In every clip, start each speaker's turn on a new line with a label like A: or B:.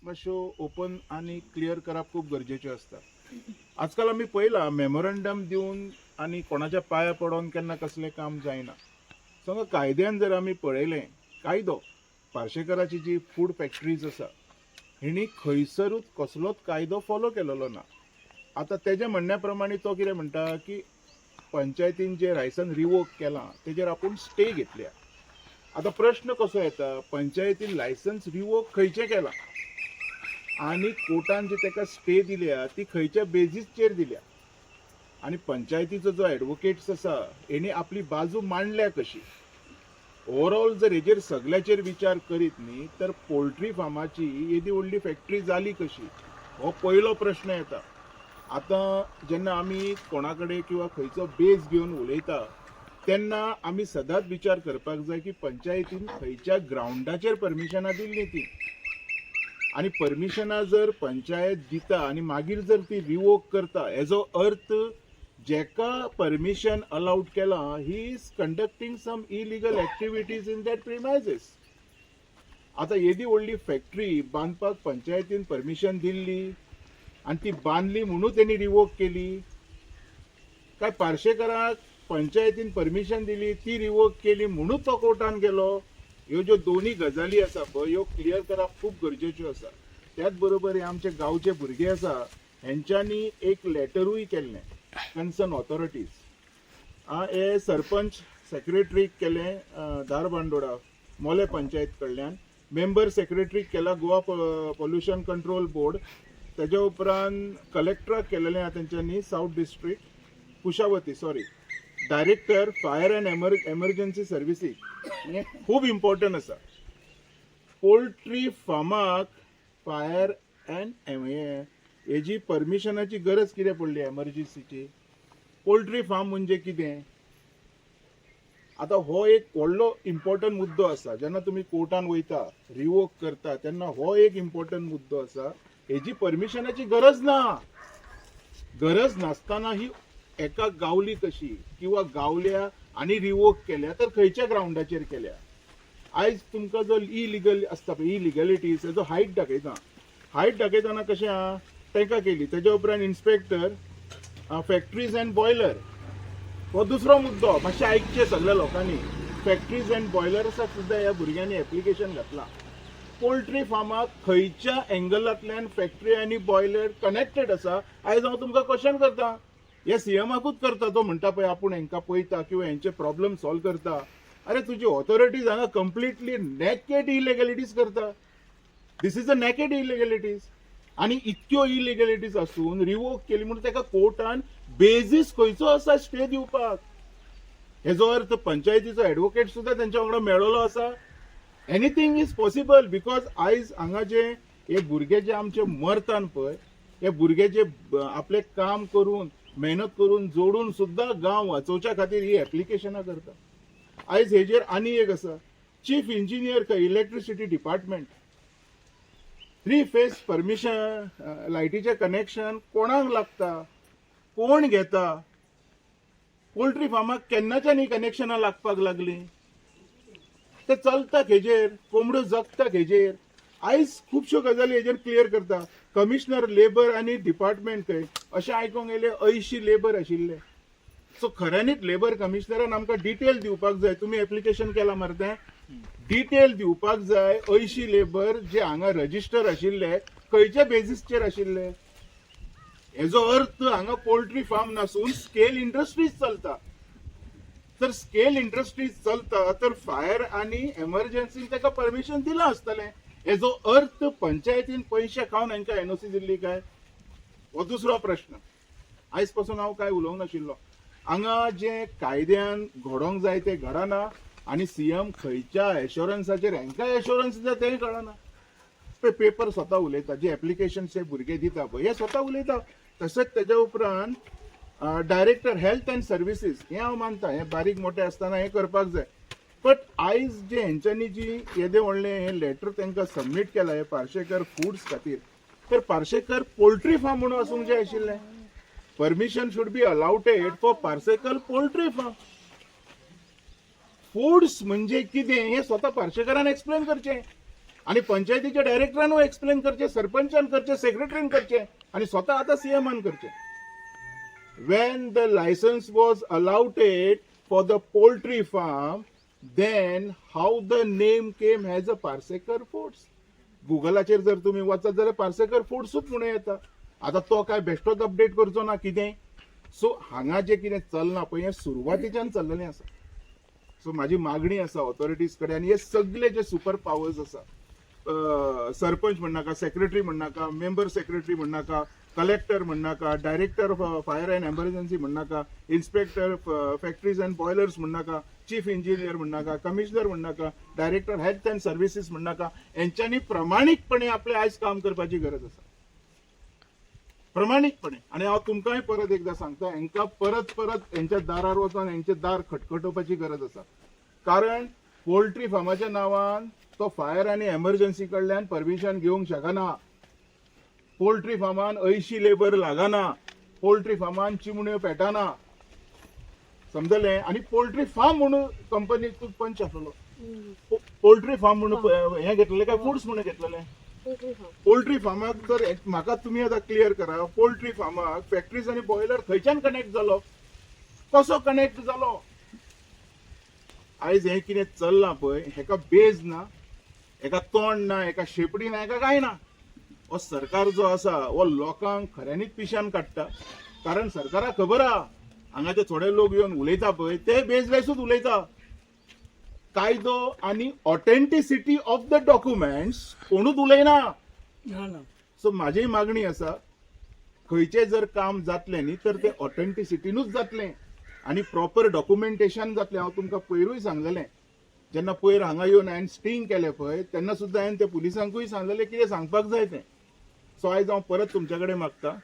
A: मातश्यो open आणि clear करप खूब गरजेच्यो आसता. आजकाल आमी पळयलां मेमोरंडम दिवन आनी कोणाच्या पांया पडोन केन्ना कसलें काम जायना. सो कायद्यान जर आमी पळयलें, कायदो पार्शेकाराची जी फूड फॅक्टरीज आसा हिणी खंयसरूच कसलोच कायदो फॉलो केलेलो ना. आतां तेज्या म्हणण्या प्रमाणे तो कितें म्हणटा की पंचायतीन जे लायसन रिवोक केलां तेजेर आपूण स्टे घेतल्या. आता प्रश्न कसो येता, पंचायतीन लायसन्स रिवोक खंयचें केलां आनी कोर्टान जी ताका स्टे दिल्या ती खंयच्या बेजीसचेर दिल्या आनी पंचायतीचो जो एडवोकेट्स आसा हेणी आपली बाजू मांडल्या कशी. ओवरऑल जर हेजेर सगळ्याचेर विचार करीत न्ही तर पोल्ट्री फार्माची येदी व्हडली फॅक्टरी जाली कशी, हो पयलो प्रश्न येता. आतां जेन्ना आमी कोणा कडेन किंवा खंयचो बेज घेवन उलयता तेन्ना आमी सदांच विचार करपाक जाय की पंचायतीन खंयच्या ग्रावंडाचेर परमिशनां दिल्लीं ती, आनी परमिशनां जर पंचायत दिता आनी मागीर जर ती रिवोक करता हेजो अर्थ जेका परमिशन अलाउड केलां he is conducting some illegal activities in that premises. आतां येदी व्हडली फॅक्टरी बांदपाक पंचायतीन परमिशन दिल्ली आनी ती बांदली म्हणून तेणी रिवोक केली काय पार्शेकाराक पंचायतीन परमिशन दिली ती रिवोक केली म्हणून तो कोर्टान गेलो? ह्यो ज्यो दोन्ही गजाली आसा पळय ह्यो क्लियर करप खूब गरजेच्यो आसा. त्याच बरोबर हे आमचे गांवचे भुरगे आसा हेंच्यांनी एक लेटरूय केल्लें कन्सर्न ऑथॉरिटीज. हे सरपंच सेक्रेटरीक केलें धारबांदोडा मोले पंचायत कडल्यान, मेंबर सेक्रेटरीक केला गोवा पोल्युशन कंट्रोल बोर्ड, तेज्या उपरांत कलेक्टराक केलेलें आहा तेंच्यांनी south district Kushavati director fire and emergency services. हे खूब इम्पॉर्टंट आसा. पोल्ट्री फार्माक फायर अँड हेजी परमिशनाची गरज कितें पडली एमर्जन्सीची? पोल्ट्री फार्म म्हणजे कितें? आता हो एक व्हडलो इम्पॉर्टंट मुद्दो आसा. जेन्ना तुमी कोर्टान वयता रिवोक करता तेन्ना हो एक इम्पॉर्टंट मुद्दो आसा. हेजी परमिशनाची गरज ना. गरज नासतना ही एका गावली कशी किंवा गावल्या आणि रिवोक केल्या तर खंयच्या ग्राउंडाचेर केल्या? आयज तुमकां जो इलिगल आसता पळय इलिगलिटीज हेजो हायट दाखयता. हायट दाखयतना कशें आहा तांकां केली. तेज्या उपरांत इन्स्पेक्टर फॅक्टरीज अँड बॉयलर हो दुसरो मुद्दो मातशें आयकचें सगळ्या लोकांनी. फॅक्टरीज अँड बॉयलर्साक सुद्दां ह्या भुरग्यांनी एप्लिकेशन घातलां. पोल्ट्री फार्माक खंयच्या एंगलांतल्यान फॅक्टरी आनी बॉयलर कनेक्टेड आसा आयज हांव तुमकां क्वेश्चन करता. हे सीएमाकूच करता. तो म्हणटा पळय आपूण हांकां पळयता किंवा हेंचे प्रॉब्लेम सॉल्व करता. अरे तुजी ऑथॉरिटीज हांगा कंप्लिटली नेकेड इलिगॅलिटीज करता. दिस इज अ नेकेड इलिगॅलिटीज. आनी इतक्यो इलिगॅलिटीज आसून रिवोक केली म्हणून ताका कोर्टान बेजीस खंयचो आसा स्टे दिवपाक? हेजो अर्थ पंचायतीचो एडवोकेट सुद्दां तेंच्या वांगडा मेळ्ळो आसा? Anything is possible. बिकॉज आयज हांगा जे हे भुरगे जे आमचे मरतात पळय हे भुरगे जे आपले काम करून मेहनत करून जोडून सुद्दां गांव वाचोवच्या खातीर ही एप्लिकेशनां करता. आयज हेजेर आनी एक आसा चीफ इंजिनियर खंय इलेक्ट्रिसिटी डिपार्टमेंट 3 फेज परमिशन लायटीचें कनेक्शन कोणाक लागता? कोण घेता? पोल्ट्री फार्माक केन्नाच्यान ही कनेक्शनां लागपाक लागलीं? ते चलता हेजेर, कोंबड्यो जगता हेजेर. आयज खुबश्यो गजाली हेजेर क्लियर करता. कमिशनर लेबर आनी डिपार्टमेंट खंय अशें आयकूंक येयलें 80 लेबर आशिल्ले. सो खऱ्यांनीच लेबर कमिशनरान आमकां डिटेल दिवपाक जाय. तुमी एप्लिकेशन केलां मरे डिटेल दिवपाक जाय. 80 लेबर जे हांगा रजिस्टर आशिल्ले खंयच्या बेजीसचेर आशिल्ले? हेजो अर्थ हांगा पोल्ट्री फार्म नासून स्केल इंडस्ट्रीज चलता. जर स्केल इंडस्ट्रीज चलता तर फायर आनी एमर्जन्सीन ताका परमिशन दिलां आसतलें. हेजो अर्थ पंचायतीन पयशे खावन हांकां एनओसी दिल्ली काय? हो दुसरो प्रश्न. आयज पासून हांव काय उलोवंक नाशिल्लो. हांगा जे कायद्यान घडोवंक जाय ते घडना आनी सीएम खंयच्या एश्योरन्साचेर हांकां एश्योरन्स दिता तेंय कळना. पेपर स्वता उलयता. जे एप्लिकेशन जे भुरगे दिता पळय हे स्वता उलयता. तशेंच तेज्या उपरांत डायरेक्टर हेल्थ अँड सर्विसीस हे हांव मानता हे बारीक मोठे आसतना हे करपाक जाय. बट आयज जे हेंच्यांनी जी येदे व्हडलें हे लेटर तांकां सबमीट केलां हे पार्शेकर फूड्स खातीर तर पार्शेकर पोल्ट्री फार्म म्हणून आसूंक जाय आशिल्लें. Permission should be allowed for Parshekar poultry farm. Foods म्हणजे कितें हे स्वता पार्शेकरान एक्सप्लेन करचें. आणि पंचायतीच्या डायरेक्टरांना एक्सप्लेन करचे, सरपंचान करचे, सेक्रेटरीन करचे आणि स्वतः आता सीएमान करचे. When the license was allotted for the poultry farm, then how the name came as a Parseकर Foods? गुगलाचेर जर तुम्ही वाचत जाल्यार पार्सेकर फूड्सूच म्हणून येता. आता तो काय बेश्टोच अपडेट करचो ना कितें. सो हांगा जे कितें चलना पळय हें सुरवातीच्यान चल्लेलें आसा. सो माझी मागणी आसा ऑथॉरिटीज कडेन, आनी हे सगळे जे सुपर पावर्स आसा, सरपंच म्हणनाका, सेक्रेटरी म्हणनाका, मेंबर सेक्रेटरी म्हणनाका, कलेक्टर म्हणनाका, director of fire and emergency म्हणनाका, इन्स्पेक्टर फॅक्टरीज अँड बॉयलर्स म्हणनाका, चीफ इंजिनियर म्हणनाका, कमिशनर म्हणनाका, डायरेक्टर हेल्थ अँड सर्व्हिसेस म्हणनाका, यांच्यांनी प्रामाणिकपणे आपले आयज काम करपाची गरज आसा. प्रामाणिकपणे. आणि हांव तुमकांय परत एकदा सांगता, हांकां परत परत यांच्या दारार वचून यांचे दार खटखटोवपाची गरज आसा. कारण पोल्ट्री फार्माच्या नांवान तो फायर आनी एमर्जन्सी कडल्यान परमिशन घेवंक शकना. पोल्ट्री फार्मान 80 लेबर लागना. पोल्ट्री फार्मान चिमण्यो पेटाना. समजले. आणि पोल्ट्री फार्म म्हणून कंपनीक पंच आसलो. पोल्ट्री फार्म म्हणून हे घेतलेले काय फूड्स म्हणून घेतलेले. पोल्ट्री फार्माक जर म्हाका तुम्ही आता क्लियर करा, पोल्ट्री फार्माक फॅक्टरीज आणि बॉयलर खंयच्यान कनेक्ट जालो, कसो कनेक्ट जालो. आयज हे कितें चल्लां पळय हेका बेज ना, हेका तोंड ना, हेका शेपडी ना, हेका काय ना. हो सरकार जो आसा हो लोकांक खऱ्यांनीच पिशान काडटा. कारण सरकाराक खबर आहा हांगा ते थोडे लोक येवन उलयता पळय ते बेजलेसूच उलयता. कायदो आणि ऑथेंटिसिटी ऑफ द डॉक्युमेंट्स कोणूच उलयना. सो माझी मागणी आसा, खंयचे जर काम जातले न्ही तर ते ऑथेंटिसिटीनूच जातले आणि प्रॉपर डॉक्युमेंटेशन जातले. हांव तुमकां पयरूय सांगलेलें, जेन्ना पयर हांगा येवन हांवें स्टिंग केलें पळय तेन्ना सुद्दां हांवें ते पुलिसांकूय सांगलेलें कितें सांगपाक जाय तें. सो आयज हांव परत तुमचे कडेन मागता,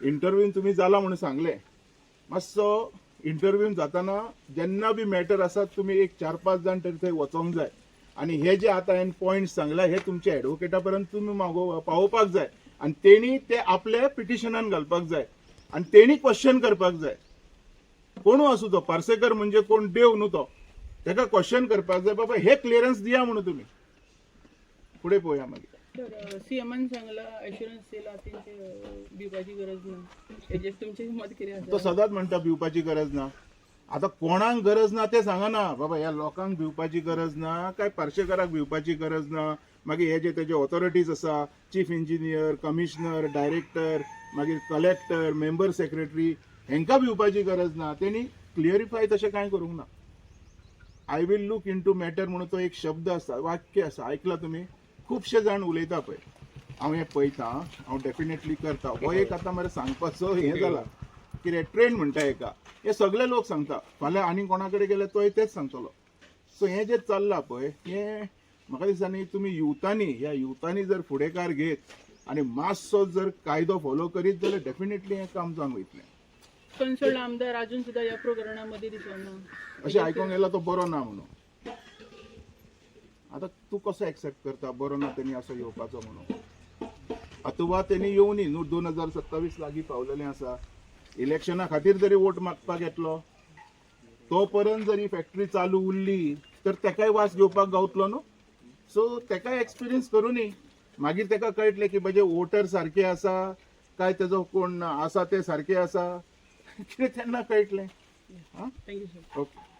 A: इंटरव्यून तुम्ही जाला म्हणून सांगलें, मातसो इंटरव्यून जाताना जेन्ना बी मॅटर आसात तुम्ही एक 4-5 जाण तरी थंय वचोंक जाय. आणि हे जे आता हांवें पॉयंट्स सांगला हे तुमच्या एडवोकेटा पर्यंत तुम्ही पावोवपाक जाय. आणि तेणी ते आपल्या पिटिशनान घालपाक जाय आणि तेणी क्वेश्चन करपाक जाय. कोणू असू तो, पार्सेकर म्हणजे कोण देव न्हू तो, ताका क्वेश्चन करपाक जाय, बाबा हे क्लिअरन्स दिया म्हणून तुम्ही. पुढे पळोवया मागीर.
B: तर सीएमान सांगला ॲश्युरन्स दिला तेंचे भिवपाची गरज ना. हेजेर तुमचें मत कितें आसा?
A: तो सदांच म्हणटा भिवपाची गरज ना. आता कोणाक गरज ना ते सांगना. बाबा ह्या लोकांक भिवपाची गरज ना काय पार्सेकराक भिवपाची गरज ना. मागीर हे जे तेजे ऑथॉरिटीज आसा, चीफ इंजिनियर, कमिशनर, डायरेक्टर, मागीर कलेक्टर, मेंबर सेक्रेटरी, हेंकां भिवपाची गरज ना. तेणी क्लियरिफाय तशें कांय करूंक ना. I will look into matter म्हणून तो एक शब्द आसा, वाक्य आसा, आयकला तुमी. खुबशे जाण उलयता पळय, हांव हें पळयतां, हांव डेफिनेटली करता. हो एक आतां मरे सांगपाचो हें जाला कितें ट्रेंड म्हणटा हेका. हे सगळे लोक सांगता. फाल्यां आनी कोणा कडेन गेले तोय तेच सांगतलो. सो हें जे चल्लां पळय हें म्हाका दिसता न्ही तुमी ह्या युथांनी जर फुडेकार घेत आनी मातसो जर कायदो फॉलो करीत जाल्यार डेफिनेटली हें काम जावन वयतलें.
B: कन्सर्न आमदार अजून सुद्धा या प्रोग्रामामध्ये दिसना.
A: अशें आयकूंक येयला तो बरो ना म्हणून. आता तू कसो एक्सेप्ट करता बरो ना तेणी असो येवपाचो म्हणून. अथवा तेणी येवनी न्हू. 2027 लागीं पावलेलें आसा. इलेक्शना खातीर जरी वोट मागपाक येतलो तो पर्यंत जरी फॅक्टरी चालू उरली तर तेकाय वास घेवपाक गावतलो न्हू. सो तेकाय एक्सपिरियन्स करूनी मागीर तेका कळटलें की म्हजे वोटर सारके आसा काय तेजो कोण आसा ते सारके आसा कितें तेन्ना कळटलें.
B: Thank you sir.
A: ओके.